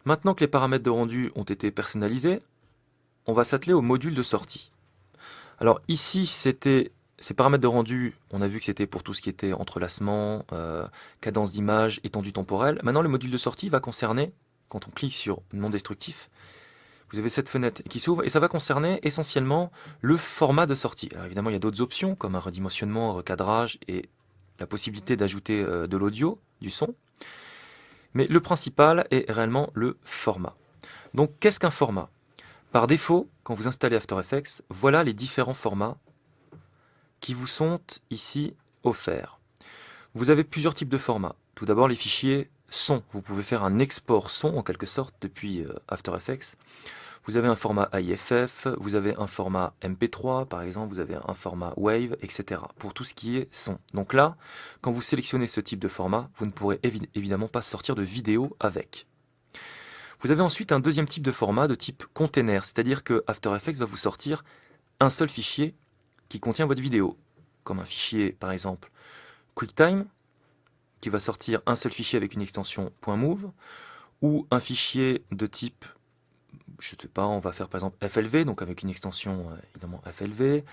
Maintenant que les paramètres de rendu ont été personnalisés, on va s'atteler au module de sortie. Alors ici, c'était ces paramètres de rendu, on a vu que c'était pour tout ce qui était entrelacement, cadence d'image, étendue temporelle. Maintenant, le module de sortie va concerner, quand on clique sur non destructif, vous avez cette fenêtre qui s'ouvre et ça va concerner essentiellement le format de sortie. Alors évidemment, il y a d'autres options comme un redimensionnement, un recadrage et la possibilité d'ajouter de l'audio, du son. Mais le principal est réellement le format. Donc qu'est-ce qu'un format? Par défaut, quand vous installez After Effects, voilà les différents formats qui vous sont ici offerts. Vous avez plusieurs types de formats. Tout d'abord les fichiers son. Vous pouvez faire un export son en quelque sorte depuis After Effects. Vous avez un format AIFF, vous avez un format MP3 par exemple, vous avez un format Wave, etc. pour tout ce qui est son. Donc là, quand vous sélectionnez ce type de format, vous ne pourrez évidemment pas sortir de vidéo avec. Vous avez ensuite un deuxième type de format de type container, c'est-à-dire que After Effects va vous sortir un seul fichier qui contient votre vidéo, comme un fichier par exemple QuickTime, qui va sortir un seul fichier avec une extension .move, ou un fichier de type, je ne sais pas, on va faire par exemple FLV, donc avec une extension évidemment FLV,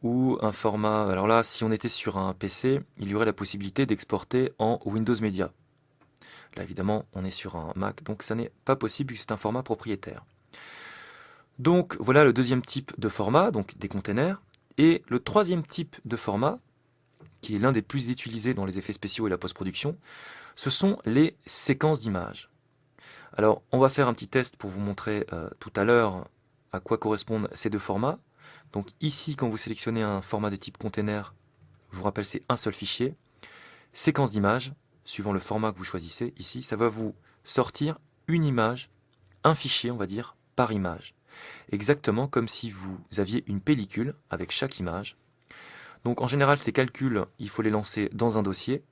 ou un format, alors là si on était sur un PC, il y aurait la possibilité d'exporter en Windows Media. Là évidemment on est sur un Mac, donc ça n'est pas possible vu que c'est un format propriétaire. Donc voilà le deuxième type de format, donc des containers. Et le troisième type de format, qui est l'un des plus utilisés dans les effets spéciaux et la post-production, ce sont les séquences d'images. Alors on va faire un petit test pour vous montrer tout à l'heure à quoi correspondent ces deux formats. Donc ici, quand vous sélectionnez un format de type container, je vous rappelle c'est un seul fichier, séquence d'images, suivant le format que vous choisissez ici, ça va vous sortir une image, un fichier on va dire, par image. Exactement comme si vous aviez une pellicule avec chaque image. Donc en général ces calculs, il faut les lancer dans un dossier,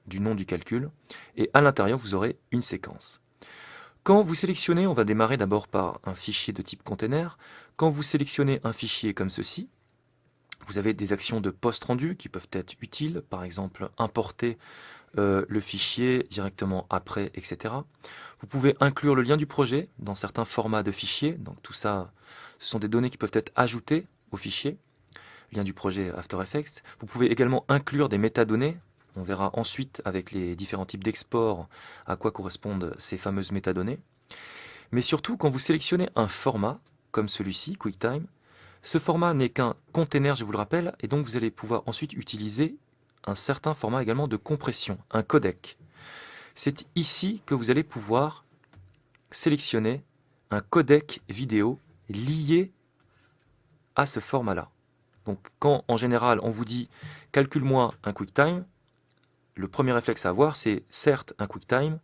du nom du calcul, et à l'intérieur vous aurez une séquence. Quand vous sélectionnez, on va démarrer d'abord par un fichier de type container. Quand vous sélectionnez un fichier comme ceci, vous avez des actions de post-rendu qui peuvent être utiles, par exemple importer le fichier directement après, etc. Vous pouvez inclure le lien du projet dans certains formats de fichiers. Donc tout ça, ce sont des données qui peuvent être ajoutées au fichier, lien du projet After Effects. Vous pouvez également inclure des métadonnées. On verra ensuite avec les différents types d'export à quoi correspondent ces fameuses métadonnées. Mais surtout, quand vous sélectionnez un format, comme celui-ci, QuickTime, ce format n'est qu'un container, je vous le rappelle, et donc vous allez pouvoir ensuite utiliser un certain format également de compression, un codec. C'est ici que vous allez pouvoir sélectionner un codec vidéo lié à ce format-là. Donc quand en général on vous dit calcule-moi un QuickTime, le premier réflexe à avoir c'est certes un QuickTime,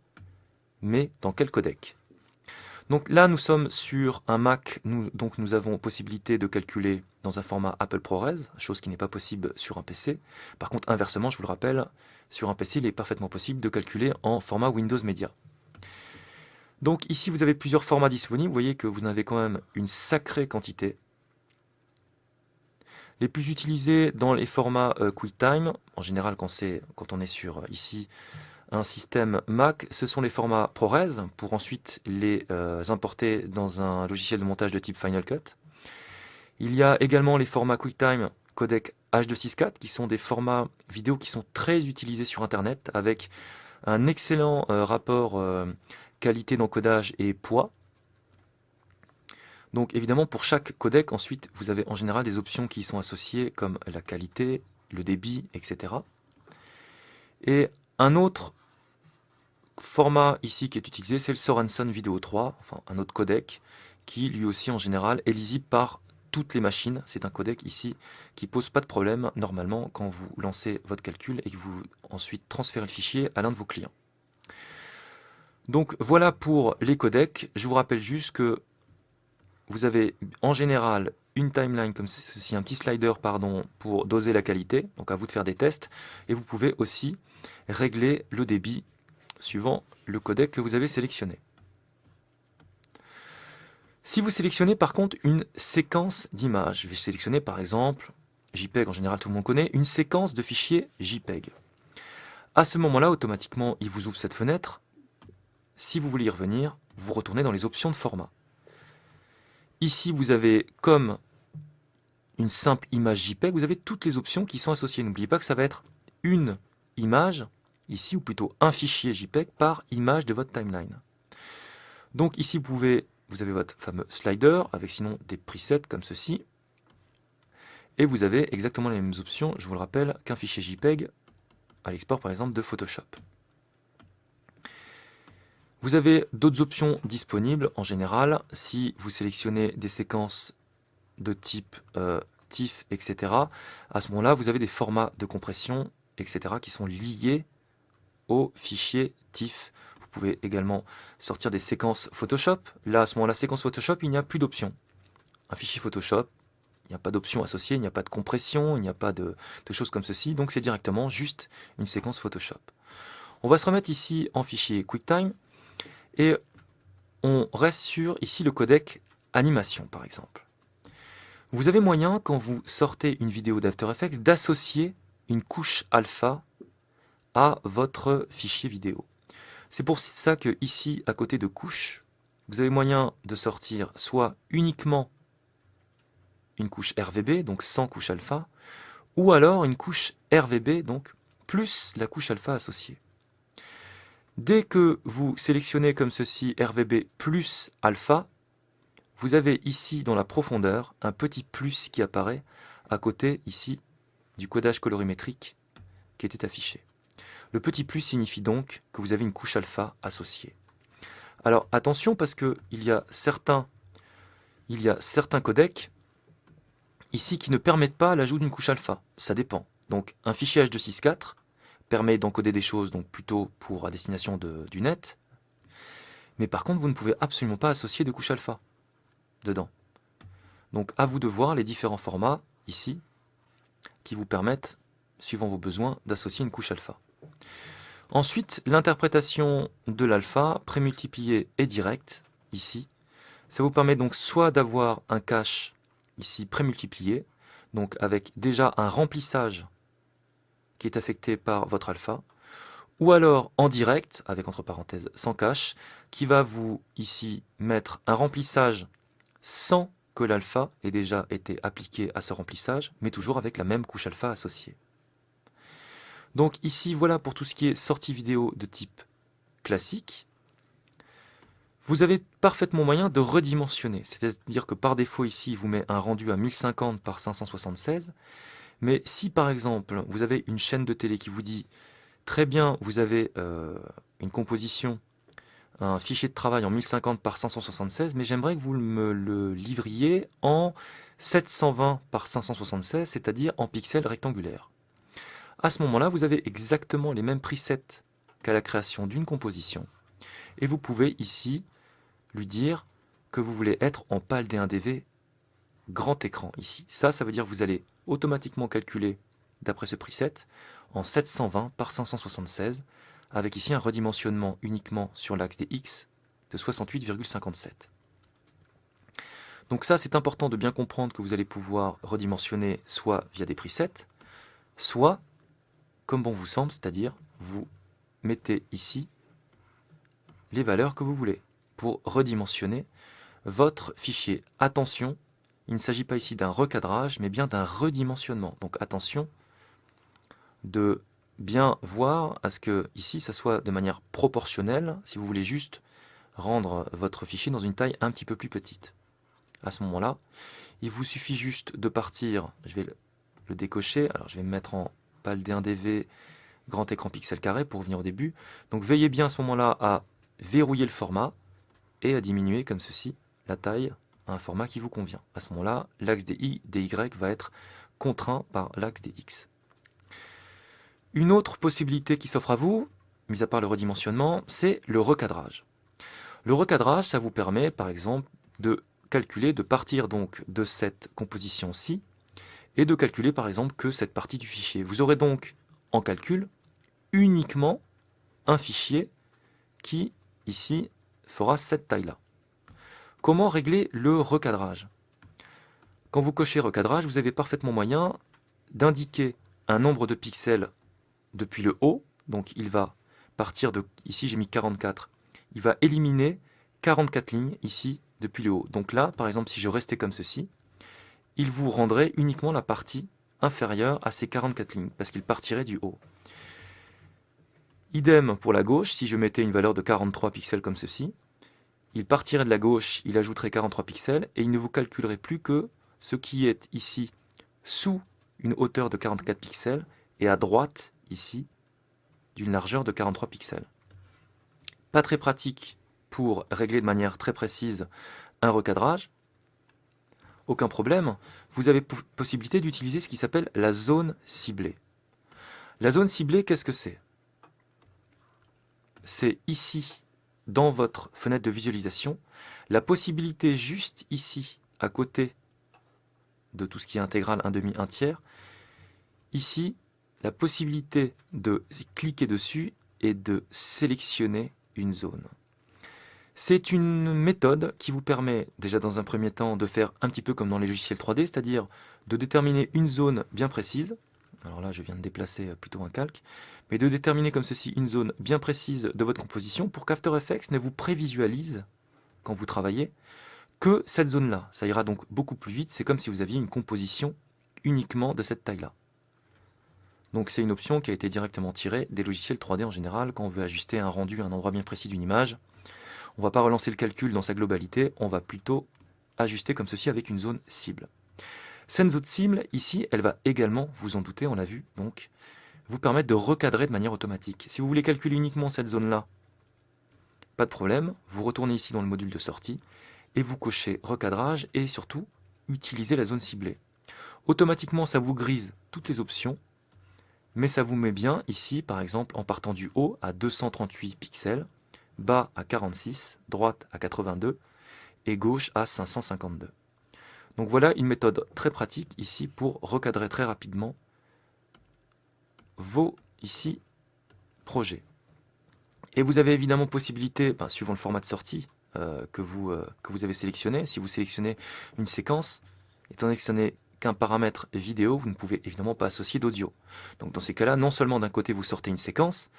mais dans quel codec? Donc là nous sommes sur un Mac, donc nous avons possibilité de calculer dans un format Apple ProRes, chose qui n'est pas possible sur un PC. Par contre inversement, je vous le rappelle, sur un PC il est parfaitement possible de calculer en format Windows Media. Donc ici vous avez plusieurs formats disponibles, vous voyez que vous en avez quand même une sacrée quantité. Les plus utilisés dans les formats QuickTime, en général quand on est sur ici un système Mac, ce sont les formats ProRes pour ensuite les importer dans un logiciel de montage de type Final Cut. Il y a également les formats QuickTime codec H264 qui sont des formats vidéo qui sont très utilisés sur Internet avec un excellent rapport qualité d'encodage et poids. Donc évidemment pour chaque codec ensuite vous avez en général des options qui y sont associées comme la qualité, le débit, etc. Et un autre format ici qui est utilisé c'est le Sorenson Video 3, enfin un autre codec qui lui aussi en général est lisible par toutes les machines. C'est un codec ici qui pose pas de problème normalement quand vous lancez votre calcul et que vous ensuite transférez le fichier à l'un de vos clients. Donc voilà pour les codecs. Je vous rappelle juste que vous avez en général une timeline comme ceci, un petit slider pardon, pour doser la qualité, donc à vous de faire des tests, et vous pouvez aussi régler le débit suivant le codec que vous avez sélectionné. Si vous sélectionnez par contre une séquence d'images, je vais sélectionner par exemple, JPEG en général tout le monde connaît, une séquence de fichiers JPEG. À ce moment-là, automatiquement, il vous ouvre cette fenêtre, si vous voulez y revenir, vous retournez dans les options de format. Ici, vous avez comme une simple image JPEG, vous avez toutes les options qui sont associées. N'oubliez pas que ça va être une image, ici, ou plutôt un fichier JPEG par image de votre timeline. Donc ici, vous avez votre fameux slider, avec sinon des presets comme ceci. Et vous avez exactement les mêmes options, je vous le rappelle, qu'un fichier JPEG à l'export par exemple de Photoshop. Vous avez d'autres options disponibles en général si vous sélectionnez des séquences de type TIFF, etc. À ce moment-là, vous avez des formats de compression, etc. qui sont liés au fichier TIFF. Vous pouvez également sortir des séquences Photoshop. Là, à ce moment-là, séquence Photoshop, il n'y a plus d'options. Un fichier Photoshop, il n'y a pas d'option associée, il n'y a pas de compression, il n'y a pas de choses comme ceci. Donc c'est directement juste une séquence Photoshop. On va se remettre ici en fichier QuickTime et on reste sur ici le codec animation par exemple. Vous avez moyen, quand vous sortez une vidéo d'After Effects, d'associer une couche alpha à votre fichier vidéo. C'est pour ça que ici, à côté de couche, vous avez moyen de sortir soit uniquement une couche RVB, donc sans couche alpha, ou alors une couche RVB, donc plus la couche alpha associée. Dès que vous sélectionnez comme ceci RVB plus alpha, vous avez ici dans la profondeur un petit plus qui apparaît à côté ici du codage colorimétrique qui était affiché. Le petit plus signifie donc que vous avez une couche alpha associée. Alors attention parce que il y a certains codecs ici qui ne permettent pas l'ajout d'une couche alpha. Ça dépend. Donc un fichier H264 permet d'encoder des choses donc plutôt pour à destination du net. Mais par contre, vous ne pouvez absolument pas associer de couche alpha dedans. Donc à vous de voir les différents formats ici qui vous permettent, suivant vos besoins, d'associer une couche alpha. Ensuite, l'interprétation de l'alpha prémultiplié et direct, ici, ça vous permet donc soit d'avoir un cache ici prémultiplié, donc avec déjà un remplissage qui est affecté par votre alpha, ou alors en direct, avec entre parenthèses sans cache, qui va vous ici mettre un remplissage sans que l'alpha ait déjà été appliqué à ce remplissage, mais toujours avec la même couche alpha associée. Donc ici, voilà pour tout ce qui est sortie vidéo de type classique. Vous avez parfaitement moyen de redimensionner, c'est-à-dire que par défaut ici, il vous met un rendu à 1050 par 576, mais si par exemple, vous avez une chaîne de télé qui vous dit très bien, vous avez une composition, un fichier de travail en 1050 par 576, mais j'aimerais que vous me le livriez en 720 par 576, c'est-à-dire en pixels rectangulaires. À ce moment-là, vous avez exactement les mêmes presets qu'à la création d'une composition. Et vous pouvez ici lui dire que vous voulez être en PAL D1DV grand écran ici. Ça veut dire que vous allez automatiquement calculer, d'après ce preset, en 720 par 576, avec ici un redimensionnement uniquement sur l'axe des X de 68,57. Donc ça, c'est important de bien comprendre que vous allez pouvoir redimensionner soit via des presets, soit comme bon vous semble, c'est-à-dire vous mettez ici les valeurs que vous voulez pour redimensionner votre fichier. Attention, il ne s'agit pas ici d'un recadrage, mais bien d'un redimensionnement. Donc attention de bien voir à ce que ici ça soit de manière proportionnelle, si vous voulez juste rendre votre fichier dans une taille un petit peu plus petite. À ce moment-là, il vous suffit juste de partir, je vais le décocher, alors je vais me mettre en PAL D1DV grand écran pixel carré pour revenir au début. Donc veillez bien à ce moment-là à verrouiller le format et à diminuer comme ceci la taille à un format qui vous convient. À ce moment-là, l'axe des Y va être contraint par l'axe des X. Une autre possibilité qui s'offre à vous, mis à part le redimensionnement, c'est le recadrage. Le recadrage, ça vous permet par exemple de calculer, de partir donc de cette composition-ci et de calculer par exemple que cette partie du fichier. Vous aurez donc en calcul uniquement un fichier qui ici fera cette taille-là. Comment régler le recadrage? Quand vous cochez recadrage, vous avez parfaitement moyen d'indiquer un nombre de pixels depuis le haut, donc il va partir de, ici j'ai mis 44, il va éliminer 44 lignes ici depuis le haut. Donc là, par exemple, si je restais comme ceci, il vous rendrait uniquement la partie inférieure à ces 44 lignes, parce qu'il partirait du haut. Idem pour la gauche, si je mettais une valeur de 43 pixels comme ceci, il partirait de la gauche, il ajouterait 43 pixels, et il ne vous calculerait plus que ce qui est ici sous une hauteur de 44 pixels, et à droite, ici, d'une largeur de 43 pixels. Pas très pratique pour régler de manière très précise un recadrage. Aucun problème, vous avez possibilité d'utiliser ce qui s'appelle la zone ciblée. La zone ciblée, qu'est-ce que c'est? C'est ici, dans votre fenêtre de visualisation, la possibilité juste ici, à côté de tout ce qui est intégral, 1 demi, 1 tiers, ici, la possibilité de cliquer dessus et de sélectionner une zone. C'est une méthode qui vous permet déjà dans un premier temps de faire un petit peu comme dans les logiciels 3D, c'est-à-dire de déterminer une zone bien précise. Alors là, je viens de déplacer plutôt un calque, mais de déterminer comme ceci une zone bien précise de votre composition pour qu'After Effects ne vous prévisualise, quand vous travaillez, que cette zone-là. Ça ira donc beaucoup plus vite, c'est comme si vous aviez une composition uniquement de cette taille-là. Donc c'est une option qui a été directement tirée des logiciels 3D en général, quand on veut ajuster un rendu à un endroit bien précis d'une image. On ne va pas relancer le calcul dans sa globalité, on va plutôt ajuster comme ceci avec une zone cible. Cette zone cible, ici, elle va également, vous en doutez, on l'a vu, donc, vous permettre de recadrer de manière automatique. Si vous voulez calculer uniquement cette zone-là, pas de problème, vous retournez ici dans le module de sortie, et vous cochez recadrage, et surtout, utilisez la zone ciblée. Automatiquement, ça vous grise toutes les options, mais ça vous met bien ici, par exemple, en partant du haut à 238 pixels, bas à 46, droite à 82 et gauche à 552. Donc voilà une méthode très pratique ici pour recadrer très rapidement vos ici projets. Et vous avez évidemment possibilité, suivant le format de sortie que vous avez sélectionné, si vous sélectionnez une séquence, étant donné que ce n'est qu'un paramètre vidéo, vous ne pouvez évidemment pas associer d'audio. Donc dans ces cas-là, non seulement d'un côté vous sortez une séquence,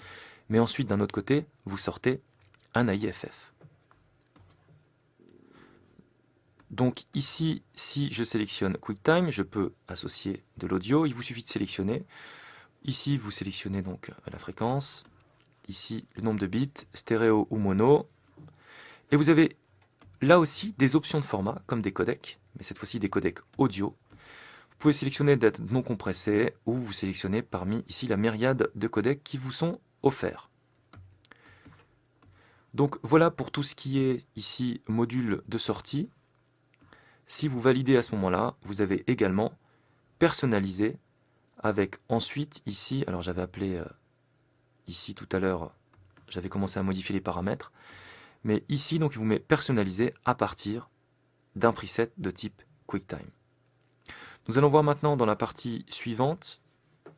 mais ensuite d'un autre côté, vous sortez un AIFF. Donc ici, si je sélectionne QuickTime, je peux associer de l'audio. Il vous suffit de sélectionner. Ici, vous sélectionnez donc la fréquence. Ici, le nombre de bits, stéréo ou mono. Et vous avez là aussi des options de format, comme des codecs, mais cette fois-ci des codecs audio. Vous pouvez sélectionner d'être non compressé, ou vous sélectionnez parmi ici la myriade de codecs qui vous sont offerts. Donc voilà pour tout ce qui est ici module de sortie. Si vous validez à ce moment-là, vous avez également personnalisé avec ensuite ici, alors j'avais appelé ici tout à l'heure, j'avais commencé à modifier les paramètres, mais ici donc il vous met personnalisé à partir d'un preset de type QuickTime. Nous allons voir maintenant dans la partie suivante,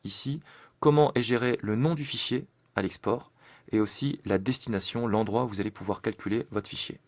ici, comment est géré le nom du fichier à l'export et aussi la destination, l'endroit où vous allez pouvoir calculer votre fichier.